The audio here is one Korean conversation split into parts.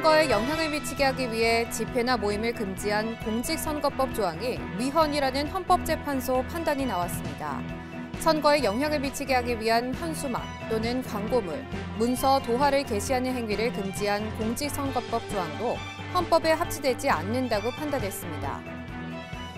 선거에 영향을 미치게 하기 위해 집회나 모임을 금지한 공직선거법 조항이 위헌이라는 헌법재판소 판단이 나왔습니다. 선거에 영향을 미치게 하기 위한 현수막 또는 광고물, 문서, 도화를 게시하는 행위를 금지한 공직선거법 조항도 헌법에 합치되지 않는다고 판단했습니다.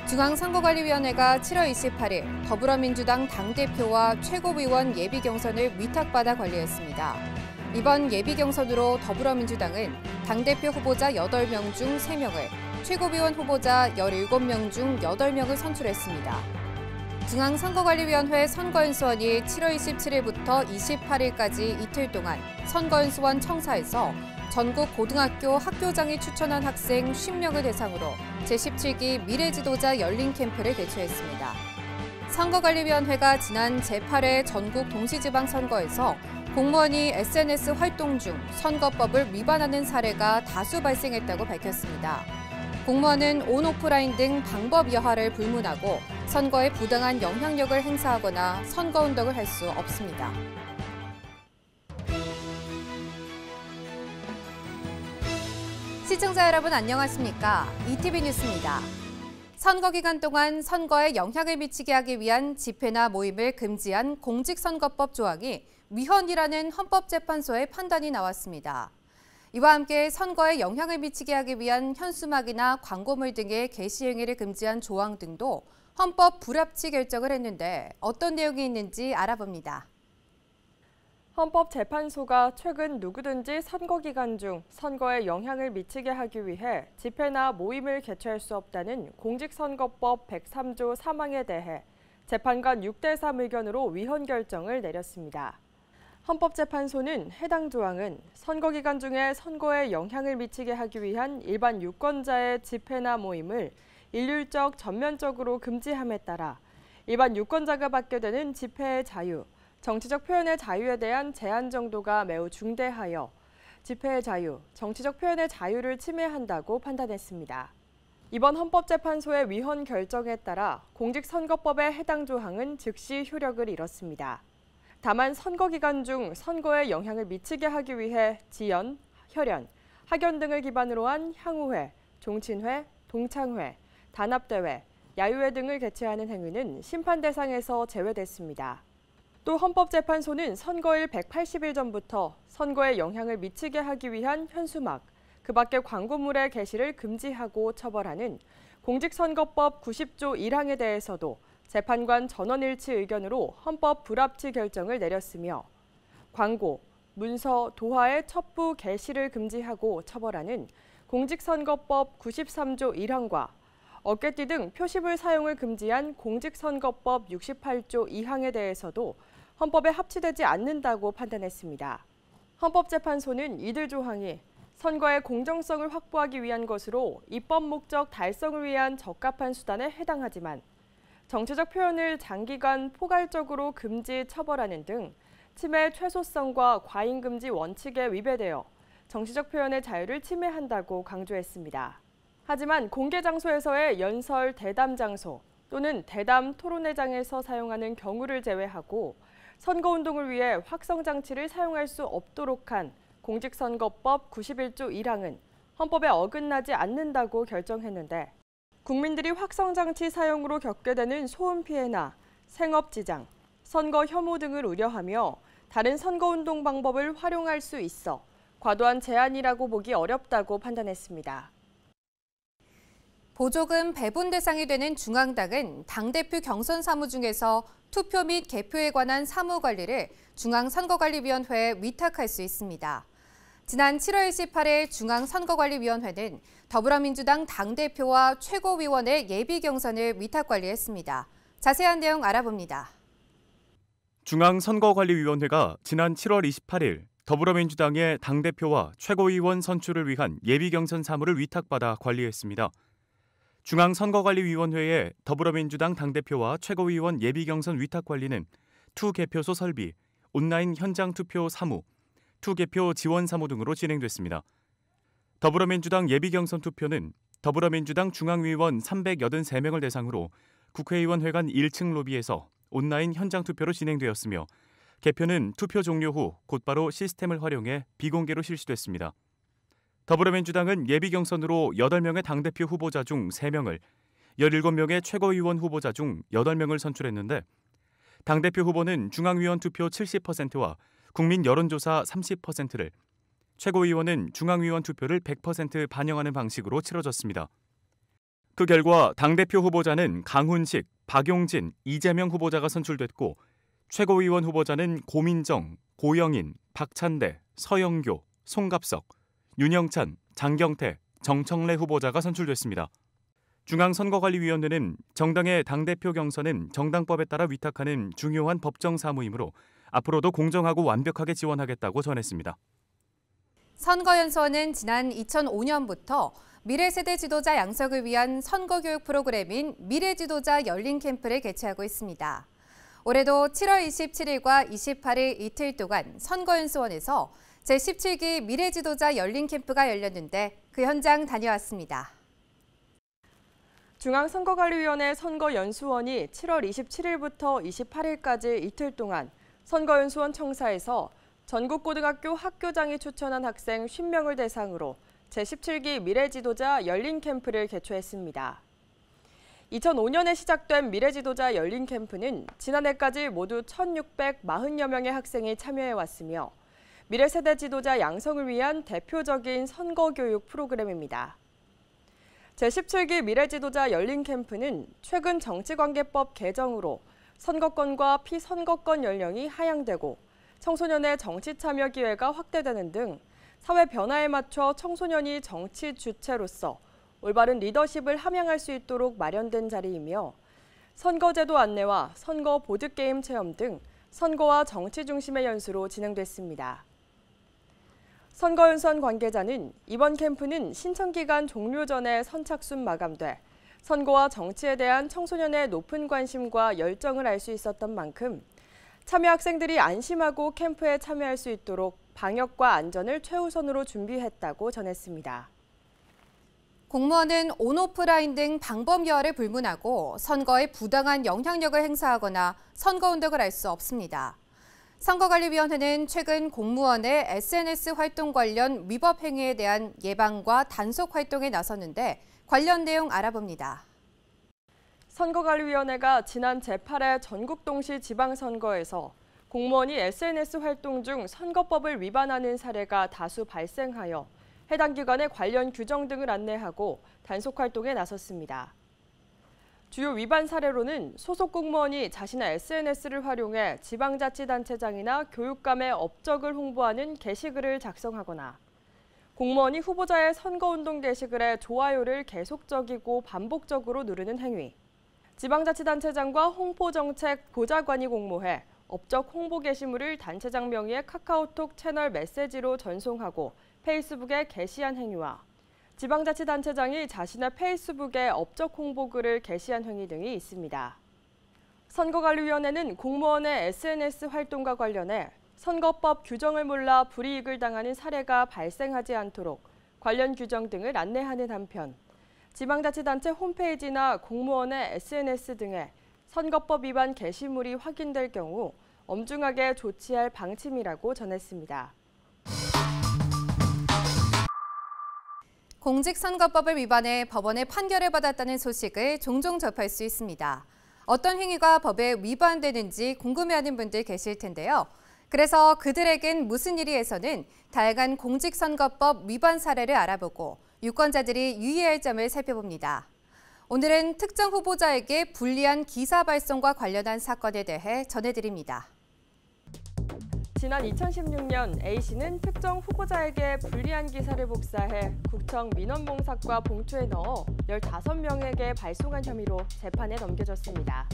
중앙선거관리위원회가 7월 28일 더불어민주당 당대표와 최고위원 예비경선을 위탁받아 관리했습니다. 이번 예비경선으로 더불어민주당은 당대표 후보자 8명 중 3명을, 최고위원 후보자 17명 중 8명을 선출했습니다. 중앙선거관리위원회 선거연수원이 7월 27일부터 28일까지 이틀 동안 선거연수원 청사에서 전국 고등학교 학교장이 추천한 학생 50명을 대상으로 제17기 미래지도자 열린 캠프를 개최했습니다. 선거관리위원회가 지난 제8회 전국 동시지방선거에서 공무원이 SNS 활동 중 선거법을 위반하는 사례가 다수 발생했다고 밝혔습니다. 공무원은 온오프라인 등 방법 여하를 불문하고 선거에 부당한 영향력을 행사하거나 선거운동을 할 수 없습니다. 시청자 여러분 안녕하십니까? ETV 뉴스입니다. 선거 기간 동안 선거에 영향을 미치게 하기 위한 집회나 모임을 금지한 공직선거법 조항이 위헌이라는 헌법재판소의 판단이 나왔습니다. 이와 함께 선거에 영향을 미치게 하기 위한 현수막이나 광고물 등의 게시 행위를 금지한 조항 등도 헌법 불합치 결정을 했는데 어떤 내용이 있는지 알아봅니다. 헌법재판소가 최근 누구든지 선거 기간 중 선거에 영향을 미치게 하기 위해 집회나 모임을 개최할 수 없다는 공직선거법 103조 3항에 대해 재판관 6대3 의견으로 위헌 결정을 내렸습니다. 헌법재판소는 해당 조항은 선거 기간 중에 선거에 영향을 미치게 하기 위한 일반 유권자의 집회나 모임을 일률적 전면적으로 금지함에 따라 일반 유권자가 받게 되는 집회의 자유, 정치적 표현의 자유에 대한 제한 정도가 매우 중대하여 집회의 자유, 정치적 표현의 자유를 침해한다고 판단했습니다. 이번 헌법재판소의 위헌 결정에 따라 공직선거법의 해당 조항은 즉시 효력을 잃었습니다. 다만 선거 기간 중 선거에 영향을 미치게 하기 위해 지연, 혈연, 학연 등을 기반으로 한 향후회, 종친회, 동창회, 단합대회, 야유회 등을 개최하는 행위는 심판 대상에서 제외됐습니다. 또 헌법재판소는 선거일 180일 전부터 선거에 영향을 미치게 하기 위한 현수막, 그 밖의 광고물의 게시를 금지하고 처벌하는 공직선거법 90조 1항에 대해서도 재판관 전원일치 의견으로 헌법 불합치 결정을 내렸으며 광고, 문서, 도화의 첩부 게시를 금지하고 처벌하는 공직선거법 93조 1항과 어깨띠 등 표시물 사용을 금지한 공직선거법 68조 2항에 대해서도 헌법에 합치되지 않는다고 판단했습니다. 헌법재판소는 이들 조항이 선거의 공정성을 확보하기 위한 것으로 입법 목적 달성을 위한 적합한 수단에 해당하지만 정치적 표현을 장기간 포괄적으로 금지 처벌하는 등 침해 최소성과 과잉 금지 원칙에 위배되어 정치적 표현의 자유를 침해한다고 강조했습니다. 하지만 공개 장소에서의 연설 대담 장소 또는 대담 토론회장에서 사용하는 경우를 제외하고 선거운동을 위해 확성장치를 사용할 수 없도록 한 공직선거법 91조 1항은 헌법에 어긋나지 않는다고 결정했는데 국민들이 확성장치 사용으로 겪게 되는 소음 피해나 생업지장, 선거 혐오 등을 우려하며 다른 선거운동 방법을 활용할 수 있어 과도한 제한이라고 보기 어렵다고 판단했습니다. 보조금 배분 대상이 되는 중앙당은 당대표 경선 사무 중에서 투표 및 개표에 관한 사무 관리를 중앙선거관리위원회에 위탁할 수 있습니다. 지난 7월 28일 중앙선거관리위원회는 더불어민주당 당대표와 최고위원의 예비경선을 위탁관리했습니다. 자세한 내용 알아봅니다. 중앙선거관리위원회가 지난 7월 28일 더불어민주당의 당대표와 최고위원 선출을 위한 예비경선 사무를 위탁받아 관리했습니다. 중앙선거관리위원회의 더불어민주당 당대표와 최고위원 예비경선 위탁관리는 투개표소 설비, 온라인 현장 투표 사무, 투개표 지원 사무 등으로 진행됐습니다. 더불어민주당 예비경선 투표는 더불어민주당 중앙위원 383명을 대상으로 국회의원회관 1층 로비에서 온라인 현장 투표로 진행되었으며 개표는 투표 종료 후 곧바로 시스템을 활용해 비공개로 실시됐습니다. 더불어민주당은 예비경선으로 8명의 당대표 후보자 중 3명을, 17명의 최고위원 후보자 중 8명을 선출했는데 당대표 후보는 중앙위원 투표 70%와 국민 여론조사 30%를, 최고위원은 중앙위원 투표를 100% 반영하는 방식으로 치러졌습니다. 그 결과 당대표 후보자는 강훈식, 박용진, 이재명 후보자가 선출됐고 최고위원 후보자는 고민정, 고영인, 박찬대, 서영교, 송갑석, 윤영찬, 장경태, 정청래 후보자가 선출됐습니다. 중앙선거관리위원회는 정당의 당대표 경선은 정당법에 따라 위탁하는 중요한 법정 사무이므로 앞으로도 공정하고 완벽하게 지원하겠다고 전했습니다. 선거연수원은 지난 2005년부터 미래세대 지도자 양성을 위한 선거교육 프로그램인 미래지도자 열린 캠프를 개최하고 있습니다. 올해도 7월 27일과 28일 이틀 동안 선거연수원에서 제17기 미래지도자 열린 캠프가 열렸는데 그 현장 다녀왔습니다. 중앙선거관리위원회 선거연수원이 7월 27일부터 28일까지 이틀 동안 선거연수원 청사에서 전국고등학교 학교장이 추천한 학생 50명을 대상으로 제17기 미래지도자 열린 캠프를 개최했습니다. 2005년에 시작된 미래지도자 열린 캠프는 지난해까지 모두 1,640여 명의 학생이 참여해왔으며 미래세대 지도자 양성을 위한 대표적인 선거교육 프로그램입니다. 제17기 미래지도자 열린 캠프는 최근 정치관계법 개정으로 선거권과 피선거권 연령이 하향되고 청소년의 정치 참여 기회가 확대되는 등 사회 변화에 맞춰 청소년이 정치 주체로서 올바른 리더십을 함양할 수 있도록 마련된 자리이며 선거제도 안내와 선거 보드게임 체험 등 선거와 정치 중심의 연수로 진행됐습니다. 선거연수원 관계자는 이번 캠프는 신청기간 종료 전에 선착순 마감돼 선거와 정치에 대한 청소년의 높은 관심과 열정을 알 수 있었던 만큼 참여 학생들이 안심하고 캠프에 참여할 수 있도록 방역과 안전을 최우선으로 준비했다고 전했습니다. 공무원은 온오프라인 등 방법 여하를 불문하고 선거에 부당한 영향력을 행사하거나 선거운동을 할 수 없습니다. 선거관리위원회는 최근 공무원의 SNS 활동 관련 위법 행위에 대한 예방과 단속 활동에 나섰는데 관련 내용 알아봅니다. 선거관리위원회가 지난 제8회 전국동시 지방선거에서 공무원이 SNS 활동 중 선거법을 위반하는 사례가 다수 발생하여 해당 기관의 관련 규정 등을 안내하고 단속 활동에 나섰습니다. 주요 위반 사례로는 소속 공무원이 자신의 SNS를 활용해 지방자치단체장이나 교육감의 업적을 홍보하는 게시글을 작성하거나 공무원이 후보자의 선거운동 게시글에 좋아요를 계속적이고 반복적으로 누르는 행위, 지방자치단체장과 홍보정책 보좌관이 공모해 업적 홍보 게시물을 단체장 명의의 카카오톡 채널 메시지로 전송하고 페이스북에 게시한 행위와 지방자치단체장이 자신의 페이스북에 업적 홍보글을 게시한 행위 등이 있습니다. 선거관리위원회는 공무원의 SNS 활동과 관련해 선거법 규정을 몰라 불이익을 당하는 사례가 발생하지 않도록 관련 규정 등을 안내하는 한편 지방자치단체 홈페이지나 공무원의 SNS 등에 선거법 위반 게시물이 확인될 경우 엄중하게 조치할 방침이라고 전했습니다. 공직선거법을 위반해 법원의 판결을 받았다는 소식을 종종 접할 수 있습니다. 어떤 행위가 법에 위반되는지 궁금해하는 분들 계실 텐데요. 그래서 그들에겐 무슨 일이에서는 다양한 공직선거법 위반 사례를 알아보고 유권자들이 유의할 점을 살펴봅니다. 오늘은 특정 후보자에게 불리한 기사 발송과 관련한 사건에 대해 전해드립니다. 지난 2016년 A씨는 특정 후보자에게 불리한 기사를 복사해 구청 민원봉사과 봉투에 넣어 15명에게 발송한 혐의로 재판에 넘겨졌습니다.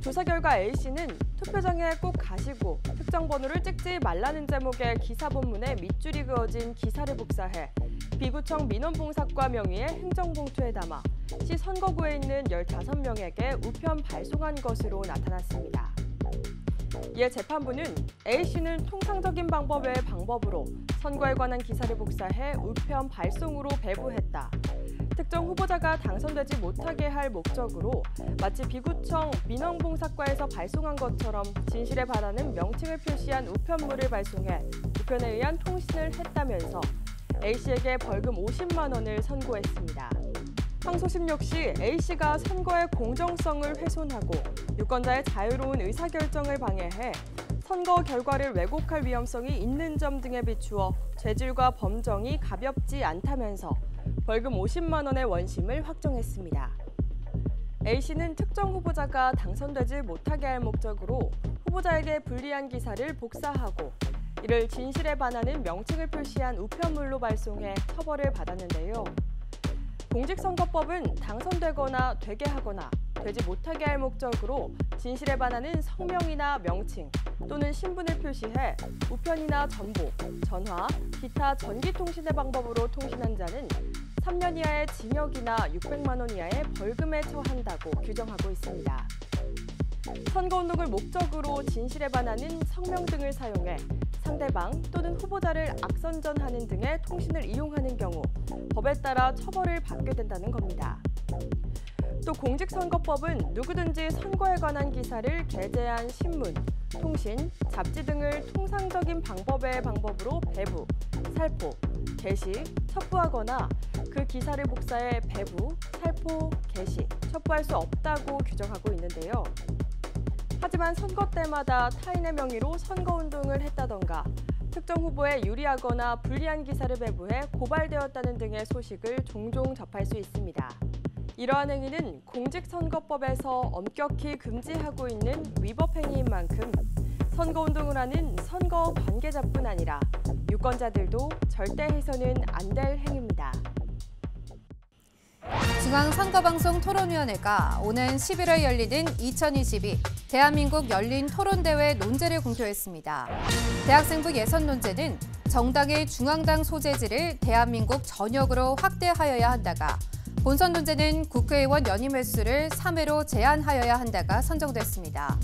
조사 결과 A씨는 투표장에 꼭 가시고 특정 번호를 찍지 말라는 제목의 기사 본문에 밑줄이 그어진 기사를 복사해 비구청 민원봉사과 명의의 행정봉투에 담아 시 선거구에 있는 15명에게 우편 발송한 것으로 나타났습니다. 이에 재판부는 A씨는 통상적인 방법 외의 방법으로 선거에 관한 기사를 복사해 우편 발송으로 배부했다. 특정 후보자가 당선되지 못하게 할 목적으로 마치 비구청 민원봉사과에서 발송한 것처럼 진실에 반하는 명칭을 표시한 우편물을 발송해 우편에 의한 통신을 했다면서 A씨에게 벌금 50만 원을 선고했습니다. 항소심 역시 A씨가 선거의 공정성을 훼손하고 유권자의 자유로운 의사결정을 방해해 선거 결과를 왜곡할 위험성이 있는 점 등에 비추어 죄질과 범정이 가볍지 않다면서 벌금 50만 원의 원심을 확정했습니다. A씨는 특정 후보자가 당선되지 못하게 할 목적으로 후보자에게 불리한 기사를 복사하고 이를 진실에 반하는 명칭을 표시한 우편물로 발송해 처벌을 받았는데요. 공직선거법은 당선되거나 되게 하거나 되지 못하게 할 목적으로 진실에 반하는 성명이나 명칭 또는 신분을 표시해 우편이나 전보, 전화, 기타 전기통신의 방법으로 통신한 자는 3년 이하의 징역이나 600만 원 이하의 벌금에 처한다고 규정하고 있습니다. 선거운동을 목적으로 진실에 반하는 성명 등을 사용해 상대방 또는 후보자를 악선전하는 등의 통신을 이용하는 경우 법에 따라 처벌을 받게 된다는 겁니다. 또 공직선거법은 누구든지 선거에 관한 기사를 게재한 신문, 통신, 잡지 등을 통상적인 방법으로 배부, 살포, 게시, 첩부하거나 그 기사를 복사해 배부, 살포, 게시, 첩부할 수 없다고 규정하고 있는데요. 하지만 선거 때마다 타인의 명의로 선거운동을 했다던가 특정 후보에 유리하거나 불리한 기사를 배부해 고발되었다는 등의 소식을 종종 접할 수 있습니다. 이러한 행위는 공직선거법에서 엄격히 금지하고 있는 위법 행위인 만큼 선거운동을 하는 선거 관계자뿐 아니라 유권자들도 절대 해서는 안 될 행위입니다. 중앙선거방송 토론위원회가 오는 11월 열리는 2022 대한민국 열린 토론대회 논제를 공표했습니다. 대학생부 예선 논제는 정당의 중앙당 소재지를 대한민국 전역으로 확대하여야 한다가 본선 논제는 국회의원 연임 횟수를 3회로 제한하여야 한다가 선정됐습니다.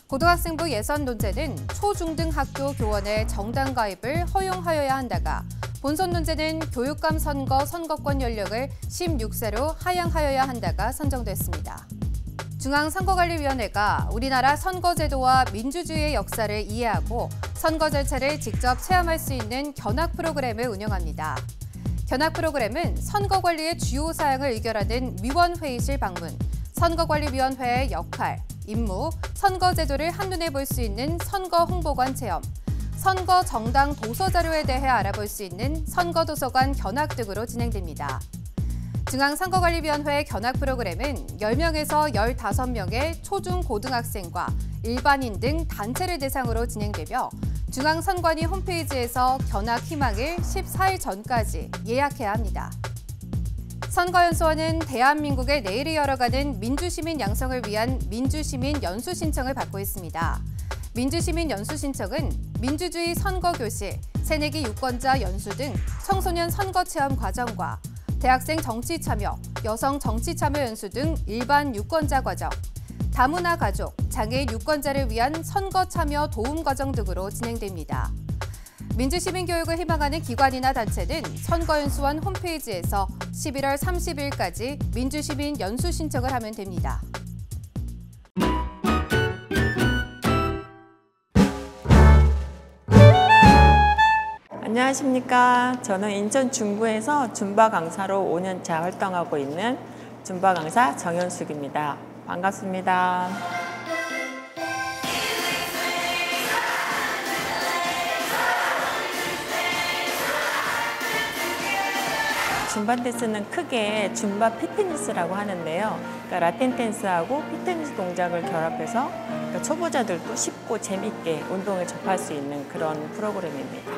고등학생부 예선 논제는 초중등학교 교원의 정당 가입을 허용하여야 한다가 본선 논제는 교육감 선거 선거권 연령을 16세로 하향하여야 한다가 선정됐습니다. 중앙선거관리위원회가 우리나라 선거제도와 민주주의의 역사를 이해하고 선거 절차를 직접 체험할 수 있는 견학 프로그램을 운영합니다. 견학 프로그램은 선거관리의 주요 사항을 의결하는 위원회의실 방문, 선거관리위원회의 역할, 임무, 선거제도를 한눈에 볼 수 있는 선거홍보관 체험, 선거 정당 도서자료에 대해 알아볼 수 있는 선거도서관 견학 등으로 진행됩니다. 중앙선거관리위원회 견학 프로그램은 10명에서 15명의 초중 고등학생과 일반인 등 단체를 대상으로 진행되며 중앙선관위 홈페이지에서 견학 희망일 14일 전까지 예약해야 합니다. 선거연수원은 대한민국의 내일이 열어가는 민주시민 양성을 위한 민주시민 연수 신청을 받고 있습니다. 민주시민 연수 신청은 민주주의 선거교실, 새내기 유권자 연수 등 청소년 선거체험 과정과 대학생 정치참여, 여성 정치참여 연수 등 일반 유권자 과정, 다문화 가족, 장애인 유권자를 위한 선거참여 도움 과정 등으로 진행됩니다. 민주시민교육을 희망하는 기관이나 단체는 선거연수원 홈페이지에서 11월 30일까지 민주시민 연수 신청을 하면 됩니다. 안녕하십니까. 저는 인천 중구에서 줌바 강사로 5년차 활동하고 있는 줌바 강사 정현숙입니다. 반갑습니다. 줌바 댄스는 크게 줌바 피트니스라고 하는데요. 그러니까 라틴 댄스하고 피트니스 동작을 결합해서 그러니까 초보자들도 쉽고 재밌게 운동을 접할 수 있는 그런 프로그램입니다.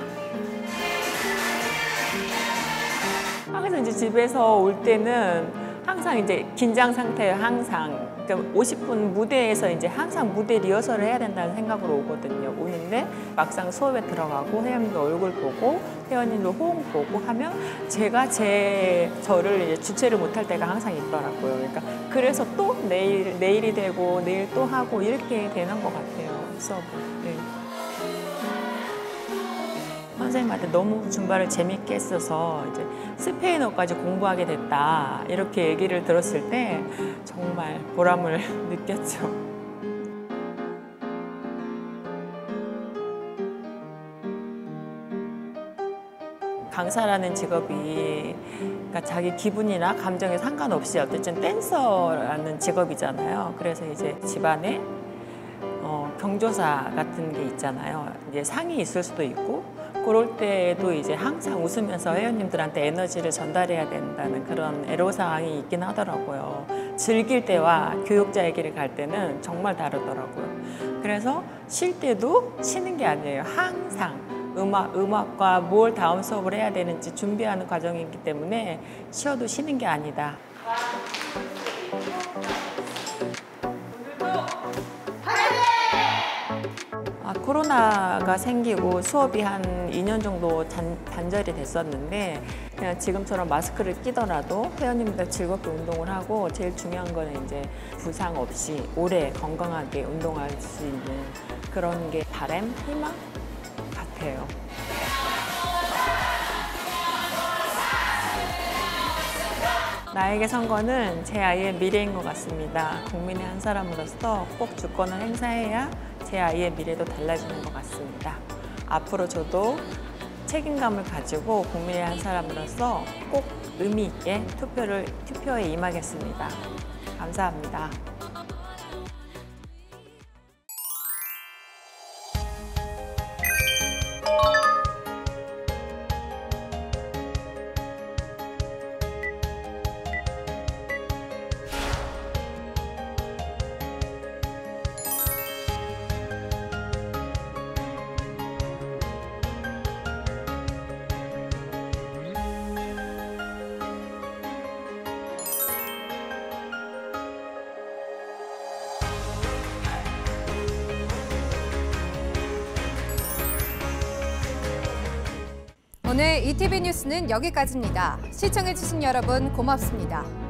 항상 이제 집에서 올 때는 항상 이제 긴장 상태예요. 항상. 그러니까 50분 무대에서 이제 항상 무대 리허설을 해야 된다는 생각으로 오거든요. 오는데 막상 수업에 들어가고 회원님도 얼굴 보고 회원님도 호응 보고 하면 제가 저를 이제 주체를 못할 때가 항상 있더라고요. 그러니까 그래서 또 내일이 되고 내일 또 하고 이렇게 되는 것 같아요. 수업. 네. 선생님한테 너무 줌바를 재밌게 했어서 이제 스페인어까지 공부하게 됐다 이렇게 얘기를 들었을 때 정말 보람을 느꼈죠. 강사라는 직업이 그러니까 자기 기분이나 감정에 상관없이 어쨌든 댄서라는 직업이잖아요. 그래서 이제 집안에 경조사 같은 게 있잖아요. 이제 상이 있을 수도 있고 그럴 때에도 이제 항상 웃으면서 회원님들한테 에너지를 전달해야 된다는 그런 애로사항이 있긴 하더라고요. 즐길 때와 교육자의 길을 갈 때는 정말 다르더라고요. 그래서 쉴 때도 쉬는 게 아니에요. 항상 음악과 뭘 다음 수업을 해야 되는지 준비하는 과정이기 때문에 쉬어도 쉬는 게 아니다. 코로나가 생기고 수업이 한 2년 정도 단절이 됐었는데 그냥 지금처럼 마스크를 끼더라도 회원님들 즐겁게 운동을 하고 제일 중요한 거는 이제 부상 없이 오래 건강하게 운동할 수 있는 그런 게 바람, 희망 같아요. 나에게 선거는 제 아이의 미래인 것 같습니다. 국민의 한 사람으로서 꼭 주권을 행사해야 제 아이의 미래도 달라지는 것 같습니다. 앞으로 저도 책임감을 가지고 국민의 한 사람으로서 꼭 의미 있게 투표에 임하겠습니다. 감사합니다. 오늘 ETV 뉴스는 여기까지입니다. 시청해주신 여러분 고맙습니다.